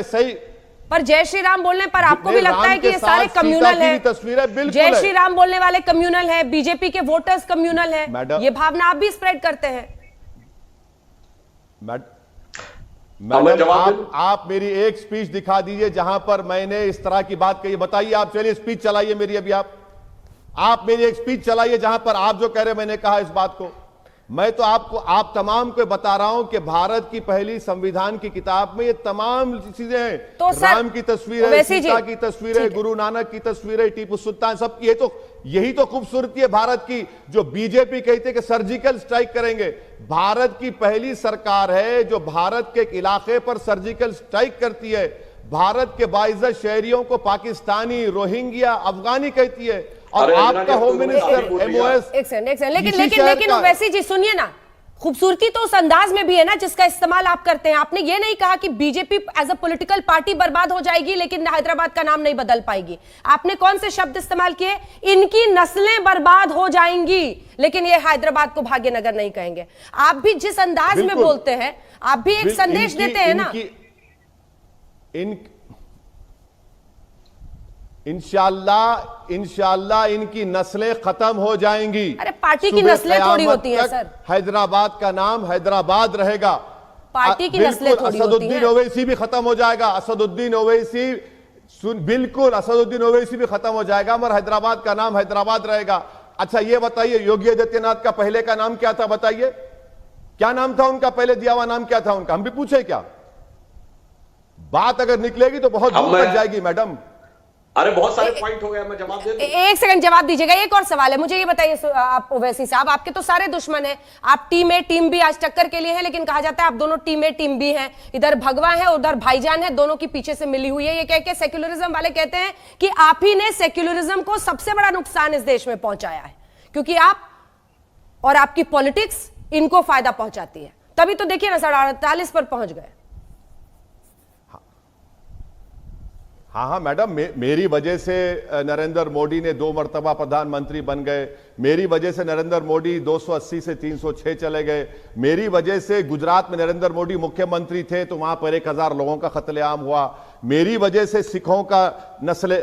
सही। पर जय श्री राम बोलने पर आपको भी लगता है कि ये सारे कम्युनल है? तस्वीरें जय श्री राम बोलने वाले कम्युनल है, बीजेपी के वोटर्स कम्युनल है, ये भावना आप भी स्प्रेड करते हैं? मैडम आप मेरी एक स्पीच दिखा दीजिए जहां पर मैंने इस तरह की बात कही। बताइए आप, चलिए स्पीच चलाइए मेरी। अभी आप मेरी एक स्पीच चलाइए जहां पर आप जो कह रहे मैंने कहा इस बात को। मैं तो आप तमाम को बता रहा हूं कि भारत की पहली संविधान की किताब में ये तमाम चीजें हैं। तो राम की तस्वीर है, सीता की तस्वीर है, गुरु नानक की तस्वीर है, टीपू सुल्तान, सब यही तो खूबसूरती है भारत की। जो बीजेपी कहते कि सर्जिकल स्ट्राइक करेंगे, भारत की पहली सरकार है जो भारत के एक इलाके पर सर्जिकल स्ट्राइक करती है। भारत के बाइज्जत शहरियों को पाकिस्तानी, रोहिंग्या, अफगानी कहती है, और आपका होम मिनिस्टर एमओएस। एक सेकंड, लेकिन ओवैसी जी सुनिए ना, खूबसूरती तो उस अंदाज में भी है ना जिसका इस्तेमाल आप करते हैं। आपने ये नहीं कहा कि BJP as a political party बर्बाद हो जाएगी लेकिन हैदराबाद का नाम नहीं बदल पाएगी। आपने कौन से शब्द इस्तेमाल किए? इनकी नस्लें बर्बाद हो जाएंगी लेकिन ये हैदराबाद को भाग्यनगर नहीं कहेंगे। आप भी जिस अंदाज में बोलते हैं, आप भी एक संदेश देते हैं ना। इंशाअल्लाह इनकी नस्लें खत्म हो जाएंगी। अरे पार्टी की नस्लें थोड़ी होती हैं सर। हैदराबाद का नाम हैदराबाद रहेगा। पार्टी की नस्लें थोड़ी होती हैं। असदुद्दीन ओवैसी भी खत्म हो जाएगा। असदुद्दीन ओवैसी बिल्कुल, असदुद्दीन ओवैसी भी खत्म हो जाएगा, मगर हैदराबाद का नाम हैदराबाद रहेगा। अच्छा ये बताइए, योगी आदित्यनाथ का पहले का नाम क्या था? बताइए क्या नाम था उनका? पहले दिया हुआ नाम क्या था उनका? हम भी पूछे क्या? बात अगर निकलेगी तो बहुत दूर तक जाएगी मैडम। अरे बहुत सारे पॉइंट हो गए, मैं जवाब दे दूं। एक सेकंड जवाब दीजिएगा। एक और सवाल है, मुझे ये बताइए आप ओवैसी साहब, आपके तो सारे दुश्मन हैं। आप टीम ए टीम बी आज टक्कर के लिए हैं, लेकिन कहा जाता है आप दोनों टीम ए टीम बी हैं। इधर भगवा है उधर भाईजान है, दोनों की पीछे से मिली हुई है। ये कह के सेक्युलरिज्म वाले कहते हैं कि आप ही ने सेक्युलरिज्म को सबसे बड़ा नुकसान इस देश में पहुंचाया है, क्योंकि आप और आपकी पॉलिटिक्स इनको फायदा पहुंचाती है। तभी तो देखिए ना 48 पर पहुंच गए। हाँ मैडम, मेरी वजह से नरेंद्र मोदी ने 2 मर्तबा प्रधानमंत्री बन गए। मेरी वजह से नरेंद्र मोदी 280 से 306 चले गए। मेरी वजह से गुजरात में नरेंद्र मोदी मुख्यमंत्री थे तो वहां पर 1000 लोगों का कत्लेआम हुआ। मेरी वजह से सिखों का नस्ल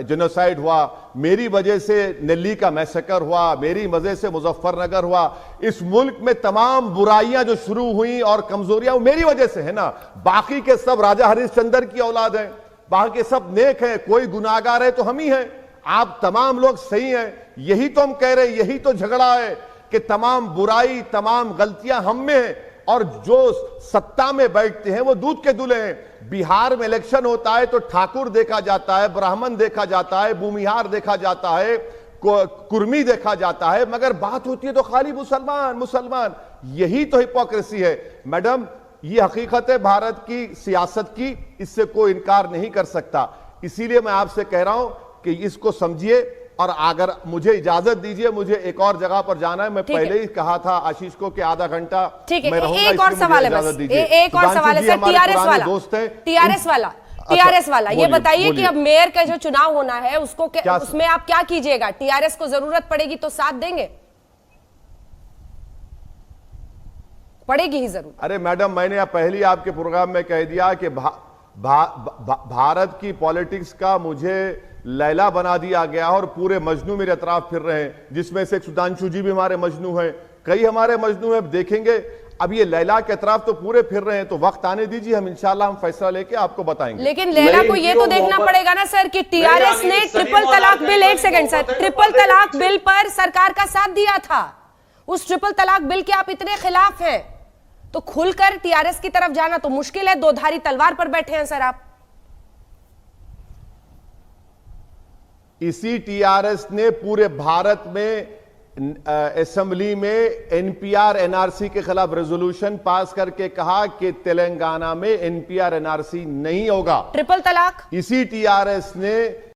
जेनोसाइड हुआ। मेरी वजह से दिल्ली का मैसेकर हुआ। मेरी वजह से मुजफ्फरनगर हुआ। इस मुल्क में तमाम बुराइयां जो शुरू हुई और कमजोरियां मेरी वजह से है ना। बाकी के सब राजा हरिश्चंद्र की औलाद हैं, बाकी सब नेक हैं, कोई गुनाहगार है तो हम ही हैं। आप तमाम लोग सही हैं, यही तो हम कह रहे हैं। यही तो झगड़ा है कि तमाम बुराई, तमाम गलतियां हम में हैं और जो सत्ता में बैठते हैं वो दूध के दूल्हे हैं। बिहार में इलेक्शन होता है तो ठाकुर देखा जाता है, ब्राह्मण देखा जाता है, भूमिहार देखा जाता है, कुर्मी देखा जाता है, मगर बात होती है तो खाली मुसलमान मुसलमान। यही तो हिपोक्रेसी है मैडम। ये हकीकत है भारत की सियासत की, इससे कोई इनकार नहीं कर सकता। इसीलिए मैं आपसे कह रहा हूं कि इसको समझिए। और अगर मुझे इजाजत दीजिए, मुझे एक और जगह पर जाना है। मैं पहले ही कहा था आशीष को कि आधा घंटा मैं रहूंगा। एक और सवाल है बस, एक और सवाल है सर। टीआरएस वाला दोस्त है, टीआरएस वाला ये बताइए कि अब मेयर का जो चुनाव होना है उसको उसमें आप क्या कीजिएगा? टीआरएस को जरूरत पड़ेगी तो साथ देंगे? पड़ेगी ही जरूर। अरे मैडम, मैंने पहले आपके प्रोग्राम में कह दिया कि भारत की पॉलिटिक्स का मुझे लैला बना दिया गया और पूरे मजनू मेरे अतराफ फिर रहे हैं, जिसमें से सुधांशु जी भी हमारे मजनू हैं, कई हमारे मजनू हैं। देखेंगे अब ये लैला के अतराफ तो पूरे फिर रहे हैं, तो वक्त आने दीजिए, हम इंशाल्लाह हम फैसला लेके आपको बताएंगे। लेकिन लैला को ये तो देखना पड़ेगा ना सर कि टीआरएस ने ट्रिपल तलाक बिल, एक सेकंड सर, ट्रिपल तलाक बिल पर सरकार का साथ दिया था। उस ट्रिपल तलाक बिल के आप इतने खिलाफ हैं तो खुलकर टीआरएस की तरफ जाना तो मुश्किल है। 2 धारी तलवार पर बैठे हैं सर आप। इसी टीआरएस ने पूरे भारत में असेंबली में एनपीआर एनआरसी के खिलाफ रेजोल्यूशन पास करके कहा कि तेलंगाना में एनपीआर एनआरसी नहीं होगा। ट्रिपल तलाक इसी टीआरएस ने